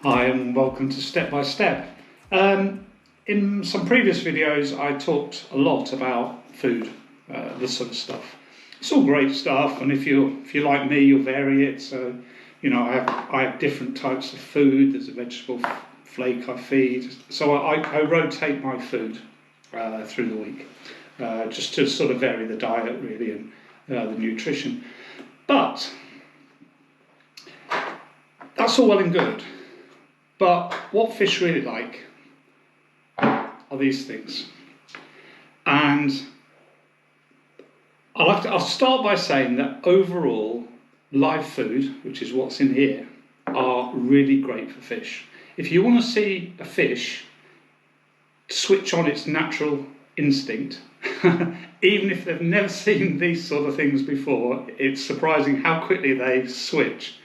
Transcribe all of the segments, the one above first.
Hi and welcome to Step by Step. In some previous videos I talked a lot about food, this sort of stuff. It's all great stuff, and if you like me, you'll vary it. So, you know, I have different types of food. There's a vegetable flake I feed. So I rotate my food through the week, just to sort of vary the diet really and the nutrition. But that's all well and good. But what fish really like are these things. And I'll start by saying that overall, live food, which is what's in here, are really great for fish. If you want to see a fish switch on its natural instinct, even if they've never seen these sort of things before, it's surprising how quickly they switch.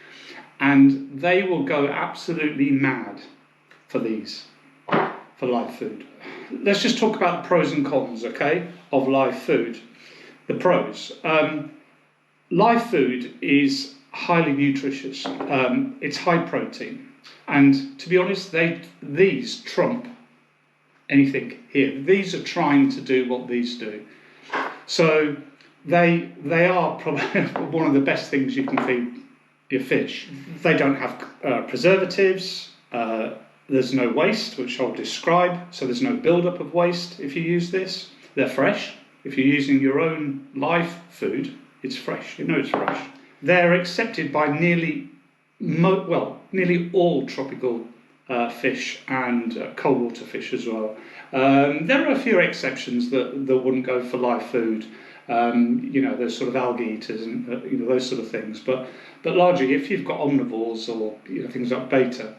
And they will go absolutely mad for these, for live food. Let's just talk about the pros and cons, okay, of live food. The pros. Live food is highly nutritious. It's high protein. And to be honest, these trump anything here. These are trying to do what these do. So they are probably one of the best things you can feed your fish. They don't have preservatives, there's no waste, which I'll describe, so there's no build-up of waste if you use this. They're fresh. If you're using your own live food, it's fresh, you know it's fresh. They're accepted by nearly all tropical fish and cold water fish as well. There are a few exceptions that wouldn't go for live food. You know, those sort of algae eaters and you know, those sort of things. But largely, if you've got omnivores or you know, things like beta,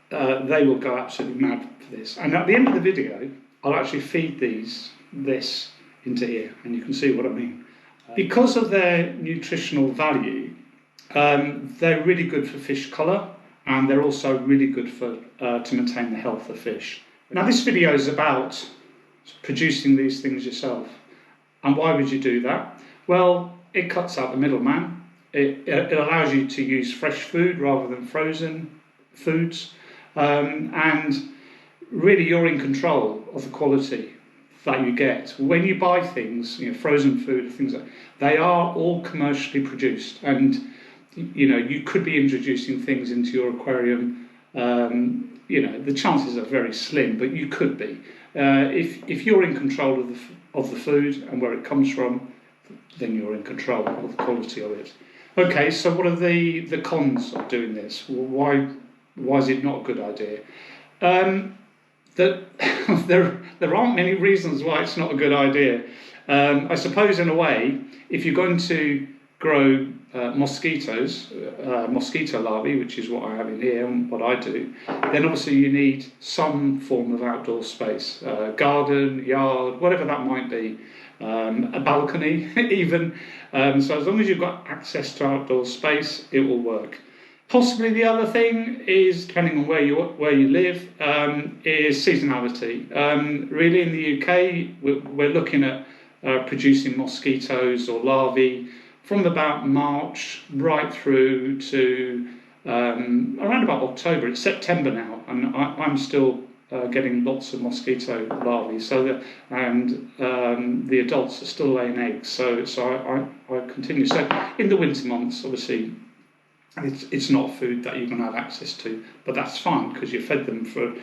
they will go absolutely mad for this. And at the end of the video, I'll actually feed this into here, and you can see what I mean. Because of their nutritional value, they're really good for fish colour, and they're also really good for to maintain the health of fish. Now, this video is about producing these things yourself. And why would you do that? Well, it cuts out the middleman. It allows you to use fresh food rather than frozen foods. And really you're in control of the quality that you get. When you buy things, you know, frozen food, things like that, they are all commercially produced. And, you know, you could be introducing things into your aquarium. You know, the chances are very slim, but you could be. If you're in control of the food and where it comes from, then you're in control of the quality of it. Okay, so what are the cons of doing this? Why is it not a good idea? There aren't many reasons why it's not a good idea. I suppose in a way, if you're going to grow mosquito larvae, which is what I have in here and what I do, then obviously you need some form of outdoor space, garden, yard, whatever that might be, a balcony even. So as long as you've got access to outdoor space, it will work. Possibly the other thing is, depending on where you live, is seasonality. Really in the UK, we're looking at producing mosquitoes or larvae from about March right through to around about October. It's September now, and I'm still getting lots of mosquito larvae. So the adults are still laying eggs. So I continue. So in the winter months, obviously, it's not food that you can have access to, but that's fine because you fed them for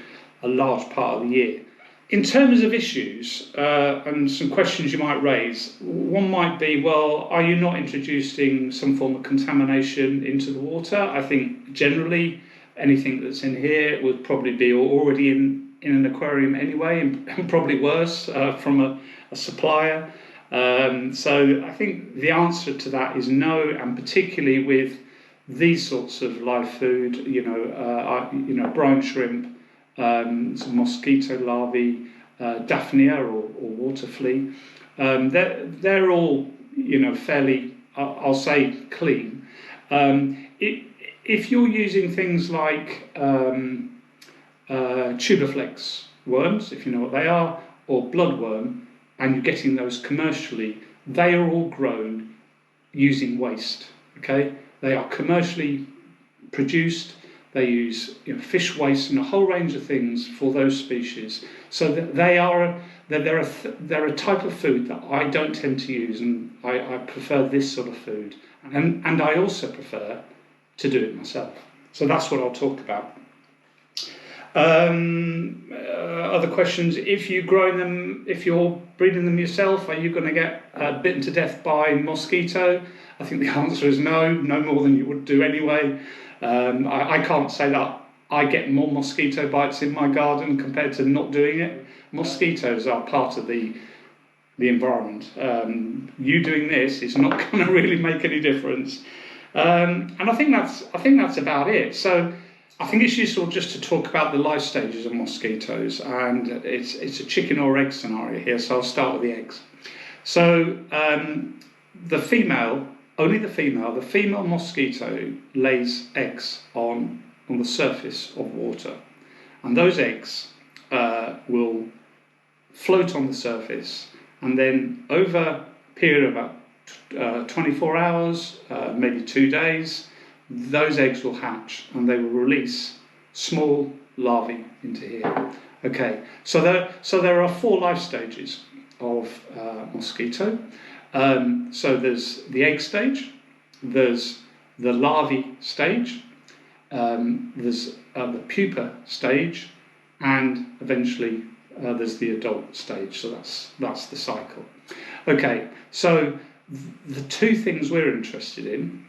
a large part of the year. In terms of issues and some questions you might raise, one might be, well, are you not introducing some form of contamination into the water? I think generally anything that's in here would probably be already in an aquarium anyway, and probably worse from a supplier. So I think the answer to that is no, and particularly with these sorts of live food, you know, brine shrimp, some mosquito larvae, Daphnia or water flea. They're all, you know, fairly, I'll say, clean. If you're using things like tubiflex worms, if you know what they are, or bloodworm, and you're getting those commercially, they are all grown using waste. Okay, they are commercially produced. they use fish waste and a whole range of things for those species. So that they're a type of food that I don't tend to use, and I prefer this sort of food. And I also prefer to do it myself. So that's what I'll talk about. Other questions: if you're breeding them yourself, are you going to get bitten to death by mosquito? I think the answer is no more than you would do anyway. I can't say that I get more mosquito bites in my garden compared to not doing it. Mosquitoes are part of the environment. You doing this is not going to really make any difference. And I think that's about it. So I think it's useful just to talk about the life stages of mosquitoes, and it's a chicken or egg scenario here. So I'll start with the eggs. So the female mosquito lays eggs on the surface of water, and those eggs will float on the surface, and then over a period of about 24 hours, maybe 2 days, those eggs will hatch and they will release small larvae into here. Okay, so there are 4 life stages of mosquito. So there's the egg stage, there's the larvae stage, there's the pupa stage, and eventually there's the adult stage. So that's the cycle. Okay, so the 2 things we're interested in,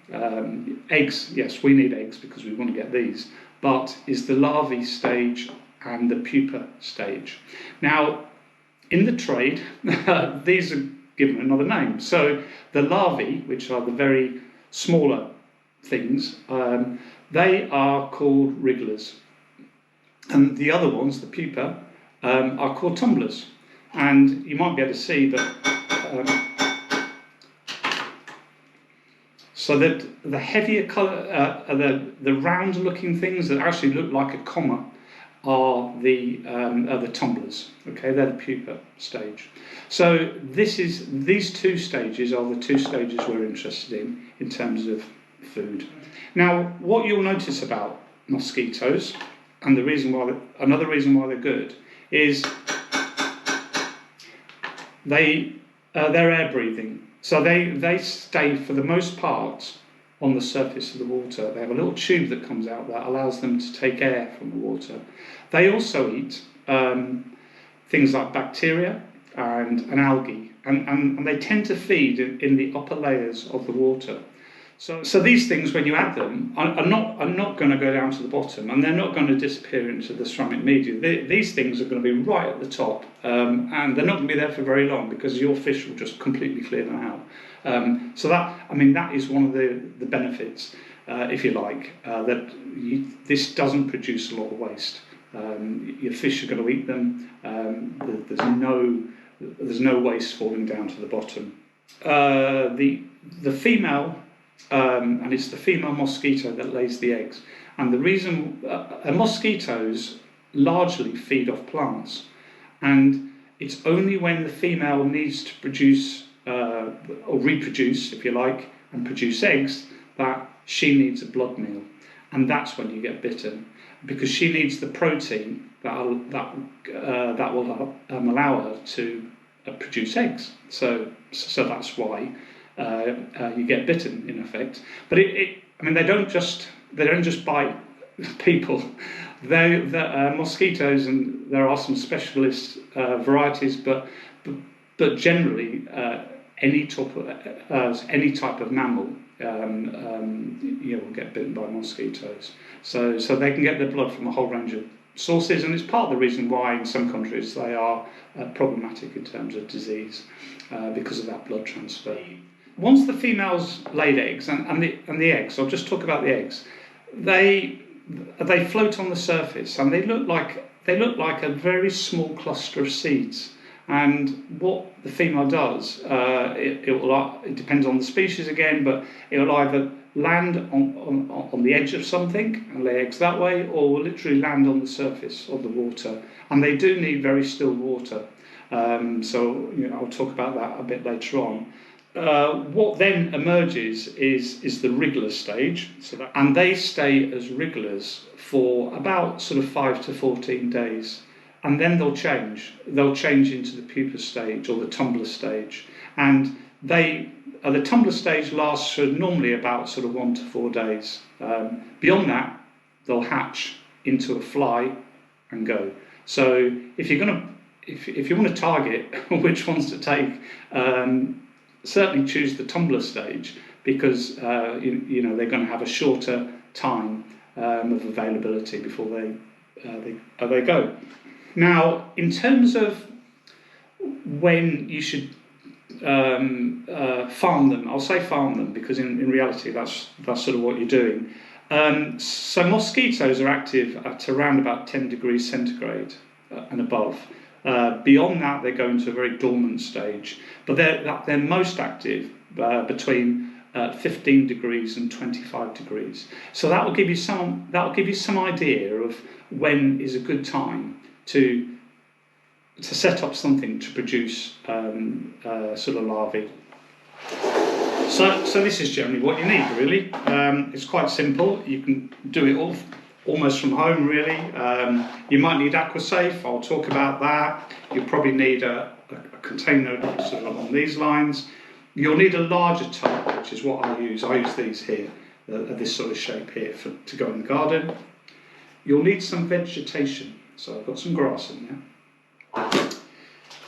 eggs, yes, we need eggs because we want to get these, but is the larvae stage and the pupa stage. Now, in the trade, these are given another name. So the larvae, which are the very smaller things, they are called wrigglers. And the other ones, the pupa, are called tumblers. And you might be able to see that so that the heavier colour, the round-looking things that actually look like a comma are the tumblers. Okay, they're the pupa stage. So these 2 stages are the 2 stages we're interested in terms of food. Now, what you'll notice about mosquitoes, and another reason why they're good, is they're air breathing. So they stay for the most part on the surface of the water. They have a little tube that comes out that allows them to take air from the water. They also eat things like bacteria and algae, and they tend to feed in the upper layers of the water. So these things, when you add them, are not going to go down to the bottom, and they're not going to disappear into the ceramic media. These things are going to be right at the top, and they're not going to be there for very long because your fish will just completely clear them out. So that is one of the benefits, if you like, this doesn't produce a lot of waste. Your fish are going to eat them. There's no waste falling down to the bottom. The female. And it's the female mosquito that lays the eggs. And the reason mosquitoes largely feed off plants, and it's only when the female needs to produce or reproduce, if you like, and produce eggs that she needs a blood meal, and that's when you get bitten, because she needs the protein that will allow her to produce eggs. So that's why. You get bitten, in effect, but they don't just bite people. Mosquitoes, and there are some specialist varieties, but generally any type of mammal will get bitten by mosquitoes. So they can get their blood from a whole range of sources, and it's part of the reason why in some countries they are problematic in terms of disease because of that blood transfer. Once the females laid eggs, and the eggs, I'll just talk about the eggs. They float on the surface, and they look like a very small cluster of seeds. And what the female does, it depends on the species again, but it will either land on the edge of something and lay eggs that way, or will literally land on the surface of the water. And they do need very still water. So I'll talk about that a bit later on. what then emerges is the wriggler stage, and they stay as wrigglers for about sort of 5 to 14 days, and then they'll change. They'll change into the pupa stage or the tumbler stage, and the tumbler stage lasts for normally about sort of 1 to 4 days. Beyond that, they'll hatch into a fly and go. So if you want to target which ones to take, certainly choose the tumbler stage, because you know they're going to have a shorter time of availability before they go. Now, in terms of when you should farm them, I'll say farm them because in reality that's sort of what you're doing. So mosquitoes are active at around about 10 degrees centigrade and above. Beyond that, they go into a very dormant stage, but they're most active between 15 degrees and 25 degrees. So that will give you some idea of when is a good time to set up something to produce sort of larvae. So this is generally what you need, really. It's quite simple. You can do it all almost from home, really. You might need aquasafe. I'll talk about that. You'll probably need a container sort of along these lines. You'll need a larger tub, which is what I use. I use these here, this sort of shape here, to go in the garden. You'll need some vegetation. So I've got some grass in there.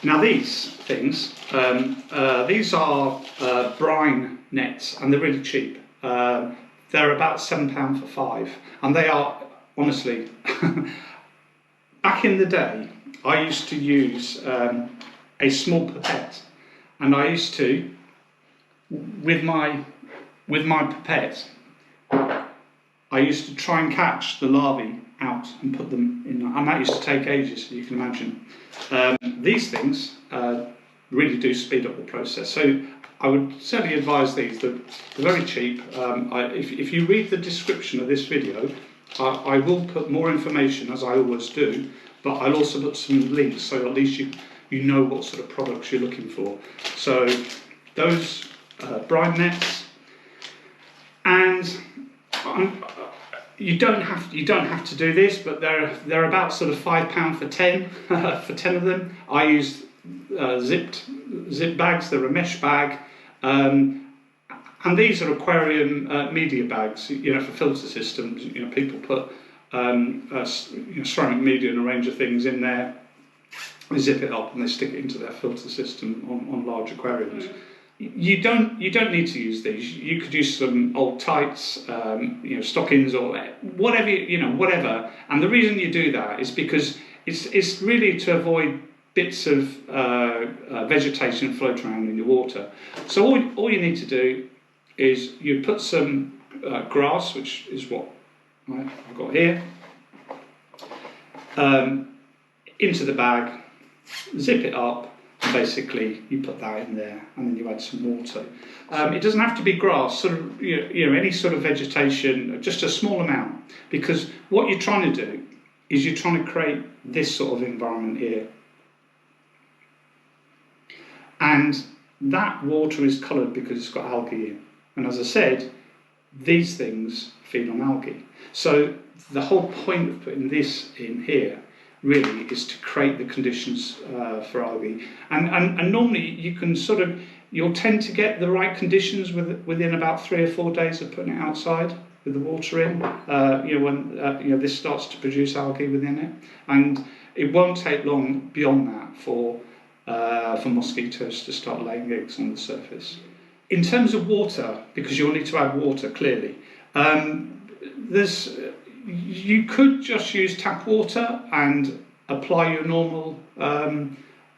Now these things, these are brine nets, and they're really cheap. They're about £7 for 5, and they are, honestly, back in the day, I used to use a small pipette, and I used to, with my pipette, I used to try and catch the larvae out and put them in, and that used to take ages, you can imagine. These things really do speed up the process, so I would certainly advise these. They're very cheap. If you read the description of this video, I will put more information, as I always do, but I'll also put some links so at least you know what sort of products you're looking for. So those brine nets, and you don't have to do this, but they're about sort of £5 for 10 for 10 of them. I use zip bags. They're a mesh bag. And these are aquarium media bags, you know, for filter systems. You know, people put ceramic media and a range of things in there. They zip it up and they stick it into their filter system on large aquariums. You don't need to use these. You could use some old tights, you know, stockings or whatever, you know, whatever. And the reason you do that is because it's really to avoid bits of vegetation float around in your water. So all you need to do is you put some grass, which is what I've got here, into the bag, zip it up, and basically you put that in there, and then you add some water. It doesn't have to be grass, sort of, you know, any sort of vegetation, just a small amount, because what you're trying to do is you're trying to create this sort of environment here. And that water is coloured because it's got algae in. And as I said, these things feed on algae. So the whole point of putting this in here really is to create the conditions for algae. And normally you can you'll tend to get the right conditions within about 3 or 4 days of putting it outside with the water in. You know, when this starts to produce algae within it. And it won't take long beyond that for mosquitoes to start laying eggs on the surface. In terms of water, because you'll need to add water clearly, you could just use tap water and apply your normal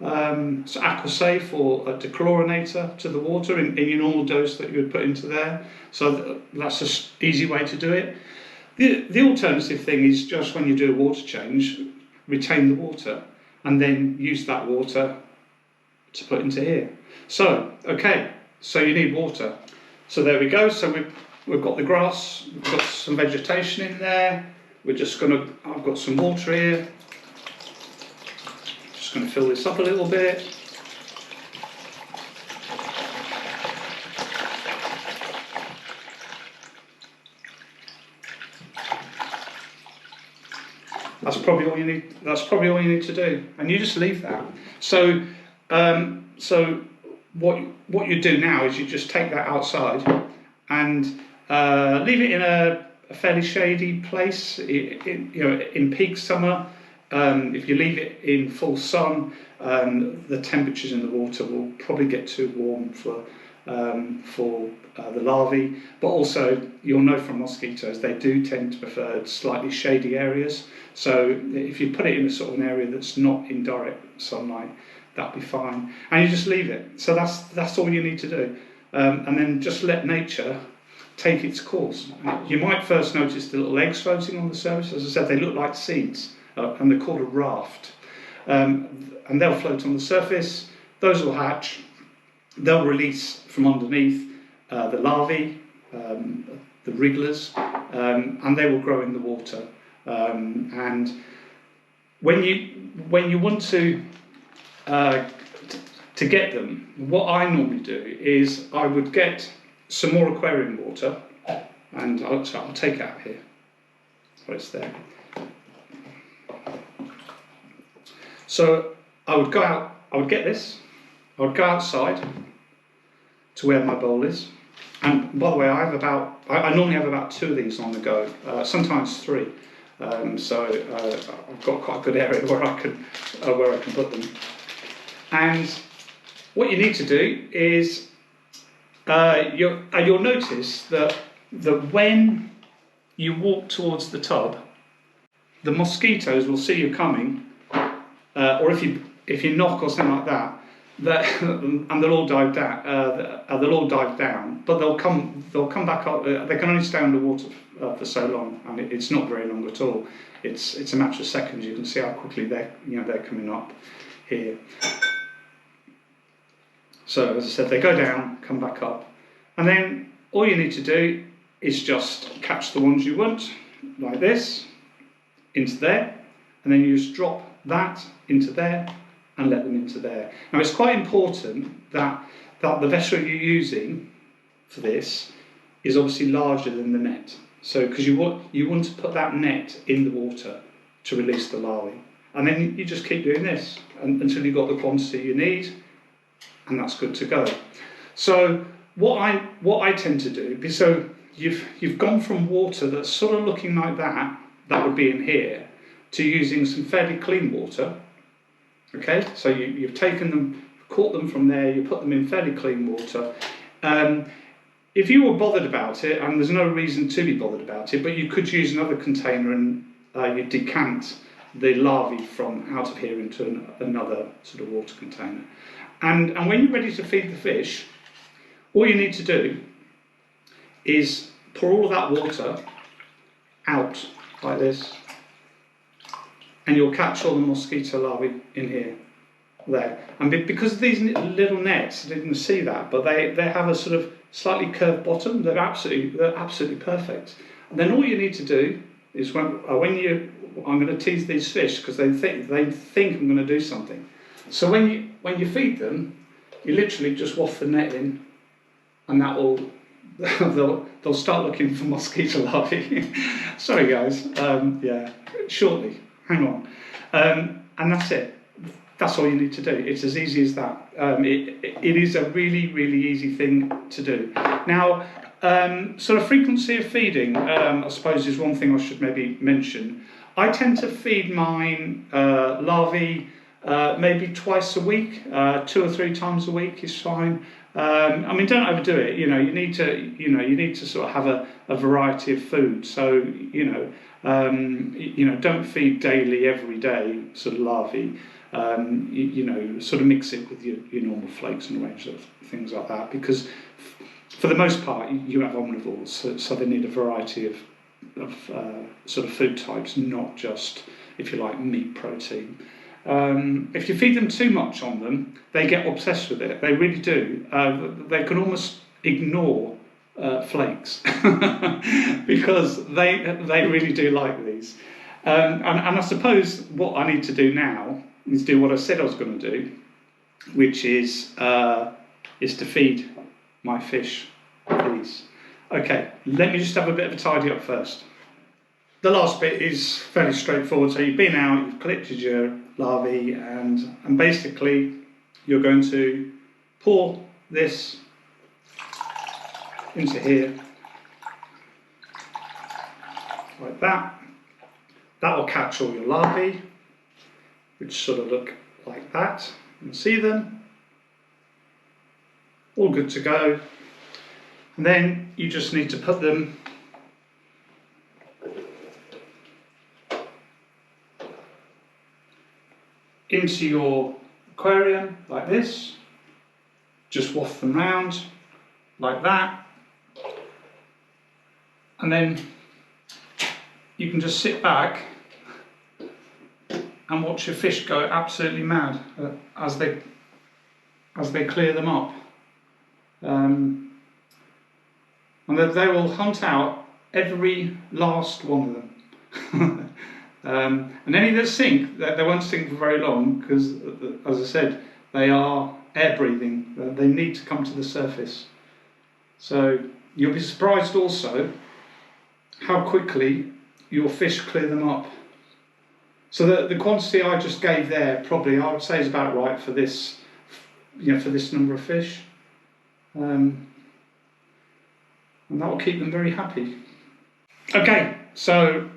aquasafe or a dechlorinator to the water in your normal dose that you would put into there. So that's an easy way to do it. The alternative thing is just when you do a water change, retain the water and then use that water to put into here. So, okay, so you need water. So there we go. So we've got the grass, we've got some vegetation in there. I've got some water here. Just going to fill this up a little bit. That's probably all you need. That's probably all you need to do, and you just leave that. So, what you do now is you just take that outside and leave it in a fairly shady place. In peak summer, if you leave it in full sun, the temperatures in the water will probably get too warm for the larvae. But also, you'll know from mosquitoes, they do tend to prefer slightly shady areas. So if you put it in a sort of an area that's not in direct sunlight, that'll be fine. And you just leave it. So that's all you need to do. And then just let nature take its course. You might first notice the little eggs floating on the surface. As I said, they look like seeds, and they're called a raft. And they'll float on the surface. Those will hatch. They'll release from underneath the larvae, the wrigglers, and they will grow in the water. And when you want to get them, what I normally do is I would get some more aquarium water, and I'll take it out here. So it's there. So I would go out. I would get this. I would go outside to where my bowl is, and by the way, I normally have about 2 of these on the go, sometimes 3. So I've got quite a good area where I can put them. And what you need to do is you'll notice that when you walk towards the tub, the mosquitoes will see you coming, or if you knock or something like that. And they'll all dive down. But they'll come back up. They can only stay underwater for so long, and it's not very long at all. It's a matter of seconds. You can see how quickly they're coming up here. So as I said, they go down, come back up, and then all you need to do is just catch the ones you want, like this, into there, and then you just drop that into there and let them into there. Now it's quite important that the vessel you're using for this is obviously larger than the net. So because you want to put that net in the water to release the larvae, and then you just keep doing this until you've got the quantity you need, and that's good to go. So what I tend to do, so you've gone from water that's sort of looking like that would be in here, to using some fairly clean water. Okay, so you've taken them, caught them from there, you put them in fairly clean water. If you were bothered about it, and there's no reason to be bothered about it, but you could use another container and you decant the larvae from out of here into another sort of water container. And when you're ready to feed the fish, all you need to do is pour all of that water out like this, and you'll catch all the mosquito larvae in here, there. And because of these little nets, I didn't see that, but they have a sort of slightly curved bottom. They're absolutely perfect. And then all you need to do is I'm going to tease these fish because they think I'm going to do something. So when you feed them, you literally just waft the net in, and that will they'll start looking for mosquito larvae. Sorry guys, yeah, shortly. Hang on, and that's it. That's all you need to do. It's as easy as that. It is a really, really easy thing to do. Now, sort of frequency of feeding, I suppose, is one thing I should maybe mention. I tend to feed mine larvae maybe twice a week, 2 or 3 times a week is fine. I mean, don't overdo it. You need to sort of have a variety of food. So don't feed daily, every day, sort of larvae. Sort of mix it with your normal flakes and a range of things like that, because for the most part you have omnivores, so they need a variety of sort of food types, not just, if you like, meat protein. If you feed them too much on them, they get obsessed with it. They really do. They can almost ignore flakes because they really do like these. And I suppose what I need to do now is do what I said I was going to do, which is to feed my fish these. Okay, let me just have a bit of a tidy up first. the last bit is fairly straightforward. So you've been out, you've collected your larvae, and basically you're going to pour this into here, like that. That will catch all your larvae, which sort of look like that. You can see them. All good to go. And then you just need to put them into your aquarium like this. Just waft them round like that. And then you can just sit back and watch your fish go absolutely mad as they clear them up. And they will hunt out every last one of them. And any that sink, they won't sink for very long because, as I said, they are air breathing. They need to come to the surface. So you'll be surprised also how quickly your fish clear them up. So the quantity I just gave there, probably I would say is about right for this, for this number of fish. And that will keep them very happy. Okay, so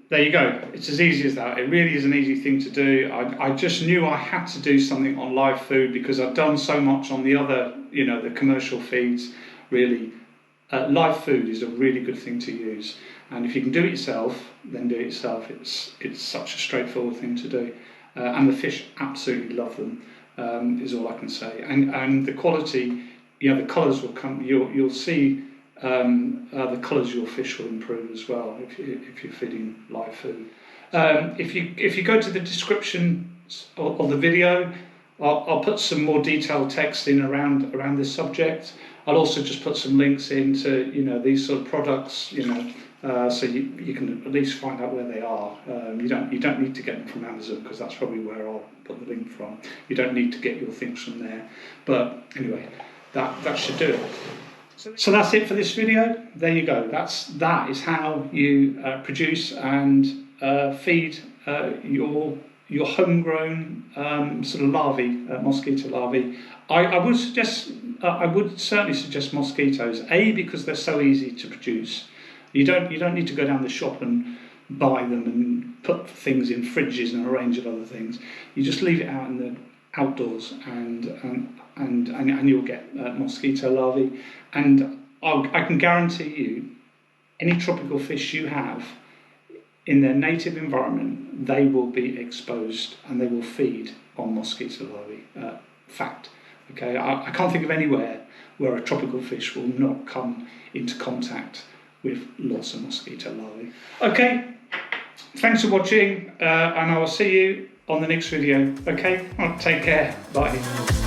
there you go. It's as easy as that. It really is an easy thing to do. I just knew I had to do something on live food because I've done so much on the other, the commercial feeds. Really, live food is a really good thing to use. And if you can do it yourself, then do it yourself. It's such a straightforward thing to do. And the fish absolutely love them, is all I can say. And the quality, the colours will come, you'll see the colours of your fish will improve as well if you're feeding live food. If you go to the description of the video, I'll put some more detailed text in around this subject. I'll also just put some links into these sort of products, so you can at least find out where they are. You don't need to get them from Amazon because that's probably where I'll put the link from. You don't need to get your things from there. But anyway, that should do it. So that's it for this video. There you go. That is how you produce and feed your homegrown sort of larvae, mosquito larvae. I would certainly suggest mosquitoes. A, because they're so easy to produce. You don't need to go down the shop and buy them and put things in fridges and a range of other things. You just leave it out in the outdoors and you'll get mosquito larvae. And I can guarantee you, any tropical fish you have in their native environment, they will be exposed and they will feed on mosquito larvae. Fact. Okay, I can't think of anywhere where a tropical fish will not come into contact with lots of mosquito larvae. Okay, thanks for watching, and I will see you on the next video. Okay, take care. Bye.